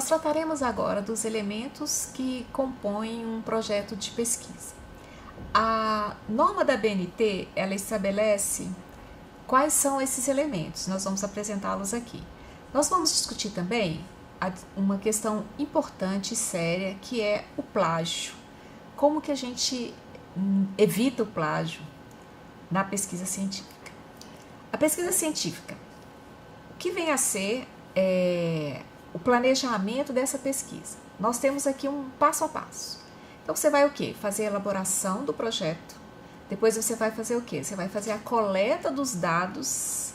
Nós trataremos agora dos elementos que compõem um projeto de pesquisa. A norma da BNT, ela estabelece quais são esses elementos. Nós vamos apresentá-los aqui. Nós vamos discutir também uma questão importante e séria, que é o plágio. Como que a gente evita o plágio na pesquisa científica? A pesquisa científica, o que vem a ser o planejamento dessa pesquisa? Nós temos aqui um passo a passo. Então, você vai o quê? Fazer a elaboração do projeto. Depois você vai fazer o quê? Você vai fazer a coleta dos dados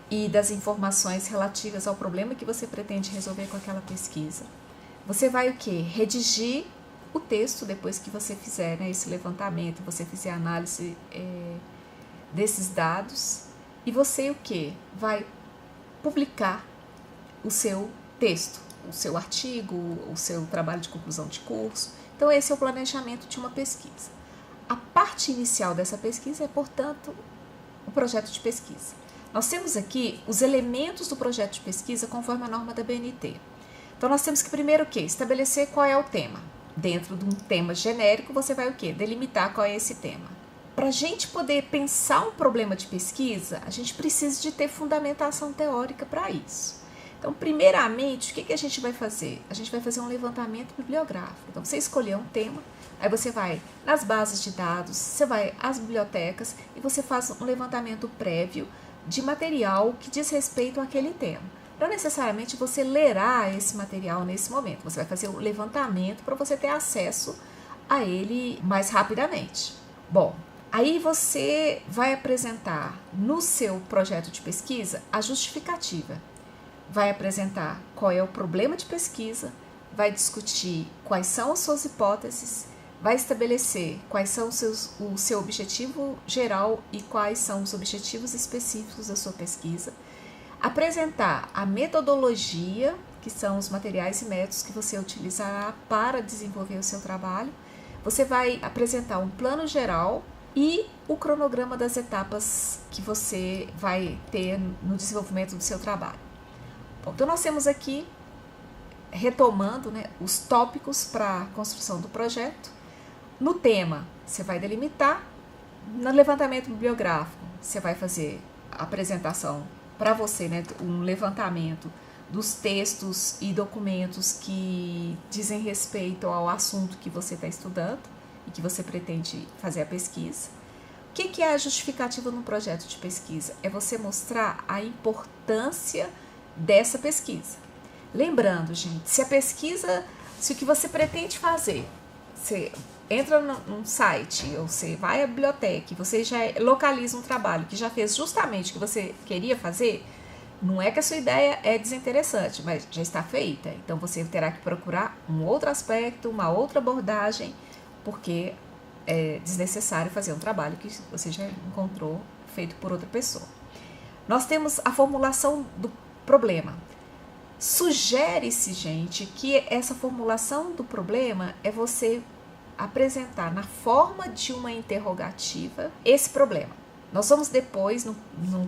e das informações relativas ao problema que você pretende resolver com aquela pesquisa. Você vai o quê? Redigir o texto depois que você fizer esse levantamento, você fizer a análise desses dados. E você o quê? Vai publicar o seu texto, o seu artigo, o seu trabalho de conclusão de curso. Então, esse é o planejamento de uma pesquisa. A parte inicial dessa pesquisa é, portanto, o projeto de pesquisa. Nós temos aqui os elementos do projeto de pesquisa conforme a norma da BNT. Então, nós temos que primeiro o quê? Estabelecer qual é o tema. Dentro de um tema genérico, você vai o quê? Delimitar qual é esse tema. Para a gente poder pensar um problema de pesquisa, a gente precisa de ter fundamentação teórica para isso. Então, primeiramente, o que a gente vai fazer? A gente vai fazer um levantamento bibliográfico. Então, você escolheu um tema, aí você vai nas bases de dados, você vai às bibliotecas e você faz um levantamento prévio de material que diz respeito àquele tema. Não necessariamente você lerá esse material nesse momento, você vai fazer o levantamento para você ter acesso a ele mais rapidamente. Bom, aí você vai apresentar no seu projeto de pesquisa a justificativa. Vai apresentar qual é o problema de pesquisa, vai discutir quais são as suas hipóteses, vai estabelecer quais são o seu objetivo geral e quais são os objetivos específicos da sua pesquisa, apresentar a metodologia, que são os materiais e métodos que você utilizará para desenvolver o seu trabalho, você vai apresentar um plano geral e o cronograma das etapas que você vai ter no desenvolvimento do seu trabalho. Bom, então nós temos aqui, retomando os tópicos para a construção do projeto. No tema, você vai delimitar. No levantamento bibliográfico, você vai fazer a apresentação para você, um levantamento dos textos e documentos que dizem respeito ao assunto que você está estudando e que você pretende fazer a pesquisa. O que é a justificativa no projeto de pesquisa? É você mostrar a importância dessa pesquisa. Lembrando, gente, se o que você pretende fazer, você entra num site, ou você vai à biblioteca, você já localiza um trabalho que já fez justamente o que você queria fazer, não é que a sua ideia é desinteressante, mas já está feita. Então, você terá que procurar um outro aspecto, uma outra abordagem, porque é desnecessário fazer um trabalho que você já encontrou feito por outra pessoa. Nós temos a formulação do problema. Sugere-se, gente, que essa formulação do problema é você apresentar na forma de uma interrogativa esse problema. Nós vamos depois, no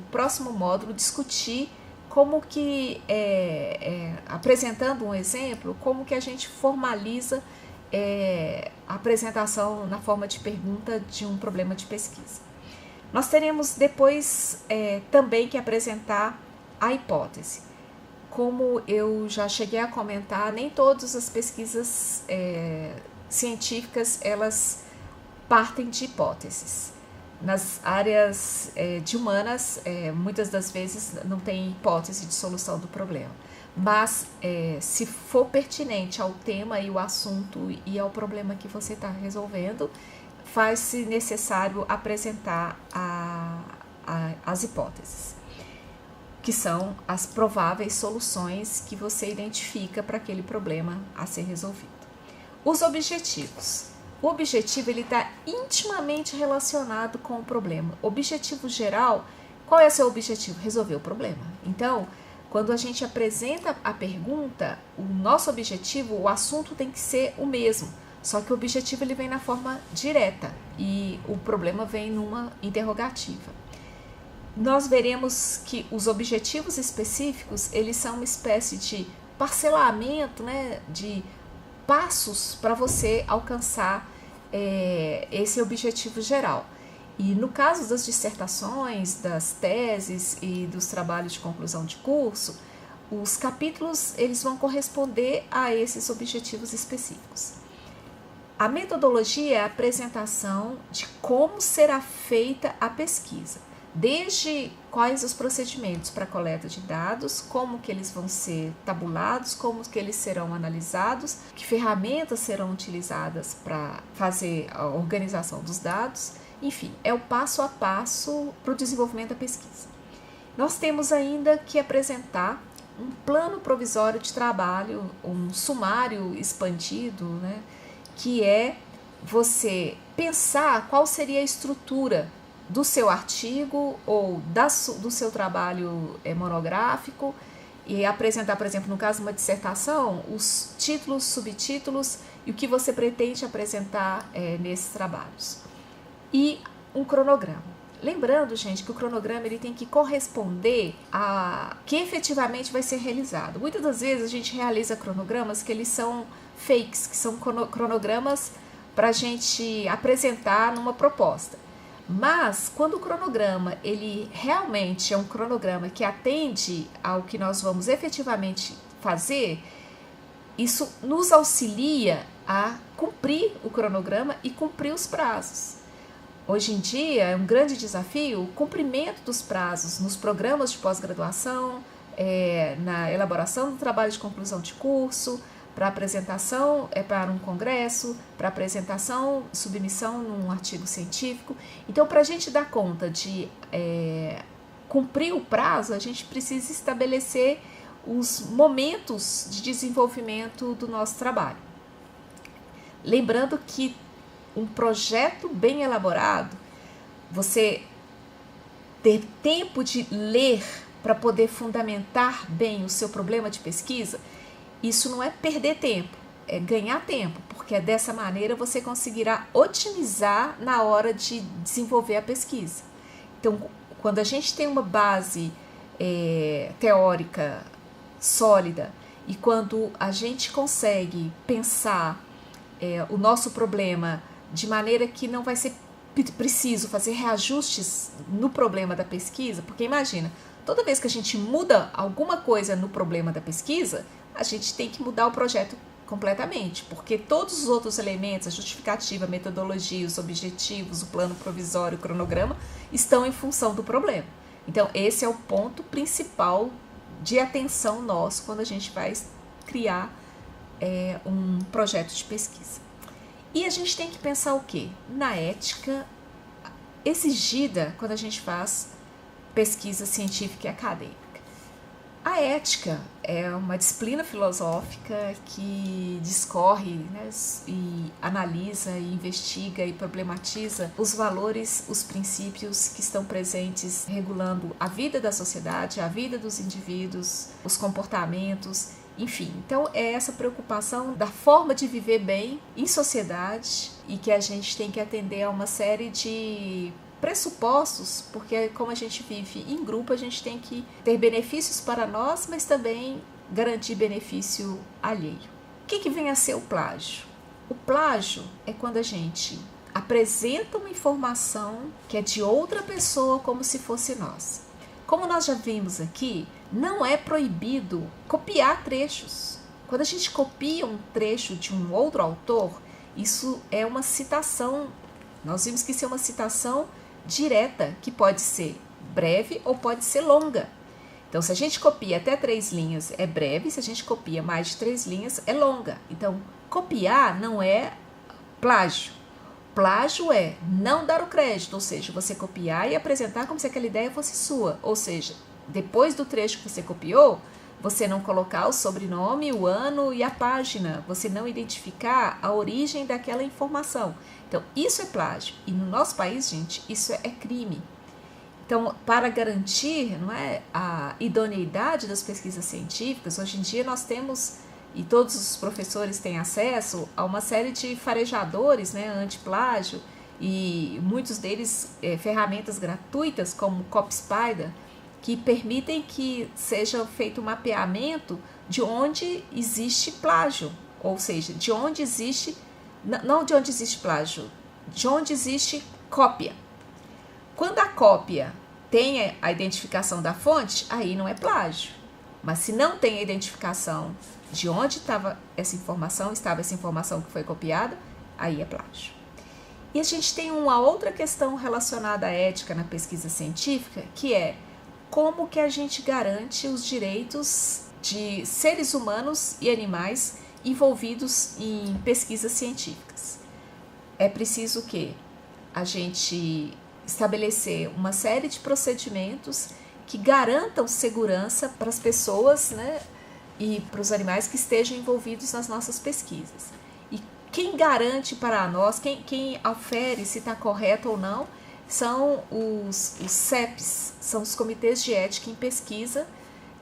próximo módulo, discutir como que, apresentando um exemplo, como que a gente formaliza a apresentação na forma de pergunta de um problema de pesquisa. Nós teremos depois também que apresentar a hipótese. Como eu já cheguei a comentar, nem todas as pesquisas científicas elas partem de hipóteses. Nas áreas de humanas, muitas das vezes não tem hipótese de solução do problema. Mas, se for pertinente ao tema e o assunto e ao problema que você está resolvendo, faz-se necessário apresentar as hipóteses, que são as prováveis soluções que você identifica para aquele problema a ser resolvido. Os objetivos. O objetivo está intimamente relacionado com o problema. Objetivo geral, qual é o seu objetivo? Resolver o problema. Então, quando a gente apresenta a pergunta, o nosso objetivo, o assunto tem que ser o mesmo. Só que o objetivo ele vem na forma direta e o problema vem numa interrogativa. Nós veremos que os objetivos específicos, eles são uma espécie de parcelamento, né, de passos para você alcançar esse objetivo geral. E no caso das dissertações, das teses e dos trabalhos de conclusão de curso, os capítulos eles vão corresponder a esses objetivos específicos. A metodologia é a apresentação de como será feita a pesquisa, desde quais os procedimentos para a coleta de dados, como que eles vão ser tabulados, como que eles serão analisados, que ferramentas serão utilizadas para fazer a organização dos dados, enfim, é o passo a passo para o desenvolvimento da pesquisa. Nós temos ainda que apresentar um plano provisório de trabalho, um sumário expandido, né, que é você pensar qual seria a estrutura do seu artigo ou do seu trabalho monográfico e apresentar, por exemplo, no caso de uma dissertação, os títulos, subtítulos e o que você pretende apresentar nesses trabalhos. E um cronograma. Lembrando, gente, que o cronograma ele tem que corresponder a que efetivamente vai ser realizado. Muitas das vezes a gente realiza cronogramas que eles são fakes, que são cronogramas para a gente apresentar numa proposta. Mas quando o cronograma ele realmente é um cronograma que atende ao que nós vamos efetivamente fazer, isso nos auxilia a cumprir o cronograma e cumprir os prazos. Hoje em dia é um grande desafio o cumprimento dos prazos nos programas de pós-graduação, na elaboração do trabalho de conclusão de curso, para apresentação para um congresso, para apresentação, submissão num artigo científico. Então, para a gente dar conta de cumprir o prazo, a gente precisa estabelecer os momentos de desenvolvimento do nosso trabalho. Lembrando que um projeto bem elaborado, você ter tempo de ler para poder fundamentar bem o seu problema de pesquisa, isso não é perder tempo, é ganhar tempo, porque dessa maneira você conseguirá otimizar na hora de desenvolver a pesquisa. Então, quando a gente tem uma base teórica sólida e quando a gente consegue pensar o nosso problema de maneira que não vai ser preciso fazer reajustes no problema da pesquisa, porque imagina, toda vez que a gente muda alguma coisa no problema da pesquisa, a gente tem que mudar o projeto completamente, porque todos os outros elementos, a justificativa, a metodologia, os objetivos, o plano provisório, o cronograma, estão em função do problema. Então, esse é o ponto principal de atenção nosso quando a gente vai criar um projeto de pesquisa. E a gente tem que pensar o quê? Na ética exigida quando a gente faz pesquisa científica e acadêmica. A ética é uma disciplina filosófica que discorre, né, e analisa, e investiga e problematiza os valores, os princípios que estão presentes regulando a vida da sociedade, a vida dos indivíduos, os comportamentos, enfim. Então é essa preocupação da forma de viver bem em sociedade e que a gente tem que atender a uma série de pressupostos, porque como a gente vive em grupo, a gente tem que ter benefícios para nós, mas também garantir benefício alheio. O que vem a ser o plágio? O plágio é quando a gente apresenta uma informação que é de outra pessoa como se fosse nossa. Como nós já vimos aqui, não é proibido copiar trechos. Quando a gente copia um trecho de um outro autor, isso é uma citação. Nós vimos que isso é uma citação direta, que pode ser breve ou pode ser longa. Então, se a gente copia até 3 linhas, é breve. Se a gente copia mais de 3 linhas, é longa. Então, copiar não é plágio. Plágio é não dar o crédito, ou seja, você copiar e apresentar como se aquela ideia fosse sua. Ou seja, depois do trecho que você copiou, você não colocar o sobrenome, o ano e a página, você não identificar a origem daquela informação. Então, isso é plágio. E no nosso país, gente, isso é crime. Então, para garantir, não é, a idoneidade das pesquisas científicas, hoje em dia nós temos, e todos os professores têm acesso a uma série de farejadores, né, anti-plágio, e muitos deles ferramentas gratuitas, como o CopySpider, que permitem que seja feito um mapeamento de onde existe plágio, ou seja, de onde existe, não de onde existe plágio, de onde existe cópia. Quando a cópia tem a identificação da fonte, aí não é plágio. Mas se não tem a identificação de onde estava essa informação que foi copiada, aí é plágio. E a gente tem uma outra questão relacionada à ética na pesquisa científica, que é como que a gente garante os direitos de seres humanos e animais envolvidos em pesquisas científicas. É preciso que a gente estabelecer uma série de procedimentos que garantam segurança para as pessoas, né, e para os animais que estejam envolvidos nas nossas pesquisas. E quem garante para nós, quem afere se está correto ou não, são os CEPs, são os comitês de ética em pesquisa,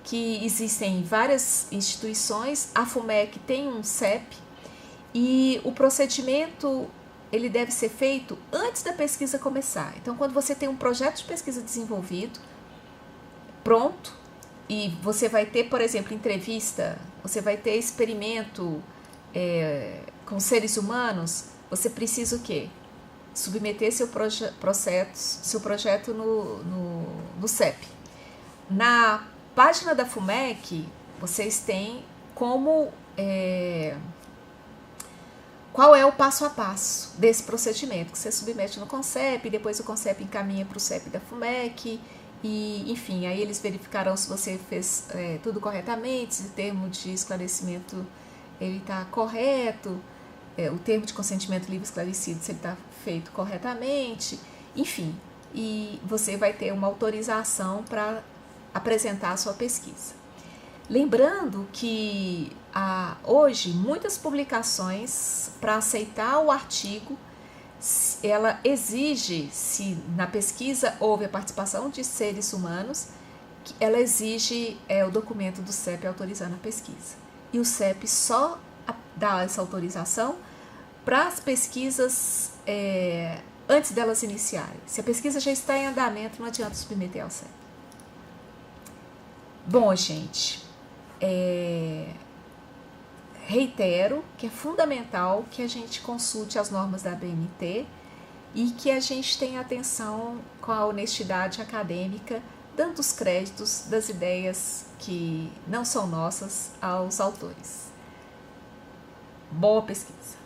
que existem em várias instituições. A FUMEC tem um CEP e o procedimento ele deve ser feito antes da pesquisa começar. Então, quando você tem um projeto de pesquisa desenvolvido, pronto, e você vai ter, por exemplo, entrevista, você vai ter experimento com seres humanos, você precisa o quê? Submeter seu projeto no CEP. Na página da FUMEC, vocês têm como... qual é o passo a passo desse procedimento que você submete no CONCEP, depois o CONCEP encaminha para o CEP da FUMEC, e enfim, aí eles verificarão se você fez tudo corretamente, se o termo de esclarecimento está correto, o termo de consentimento livre esclarecido, se ele está feito corretamente, enfim, e você vai ter uma autorização para apresentar a sua pesquisa. Lembrando que hoje muitas publicações, para aceitar o artigo, ela exige, se na pesquisa houve a participação de seres humanos, ela exige o documento do CEP autorizando a pesquisa. E o CEP só dá essa autorização para as pesquisas antes delas iniciarem. Se a pesquisa já está em andamento, não adianta submeter ao CEP. Bom, gente, reitero que é fundamental que a gente consulte as normas da ABNT e que a gente tenha atenção com a honestidade acadêmica, dando os créditos das ideias que não são nossas aos autores. Boa pesquisa!